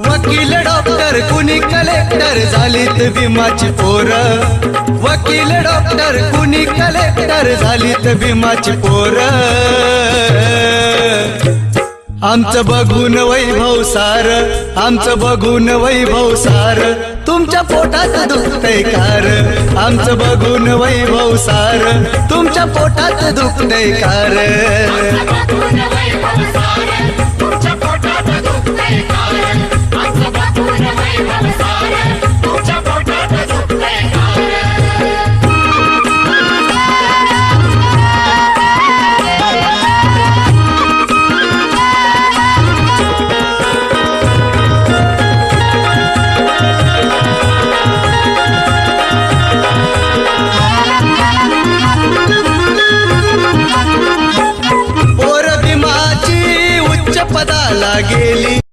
वकील डॉक्टर कुणी कलेक्टर झालीत भीमाची पोर, वकील डॉक्टर कुणी कलेक्टर झालीत भीमाची पोर। आमचं बघून वैभव सार, आमचं बघून वैभव सार, तुमच्या पोटात दुखतंय कार, आमचं बघून वैभव सार, तुमच्या पोटात दुखतंय कार।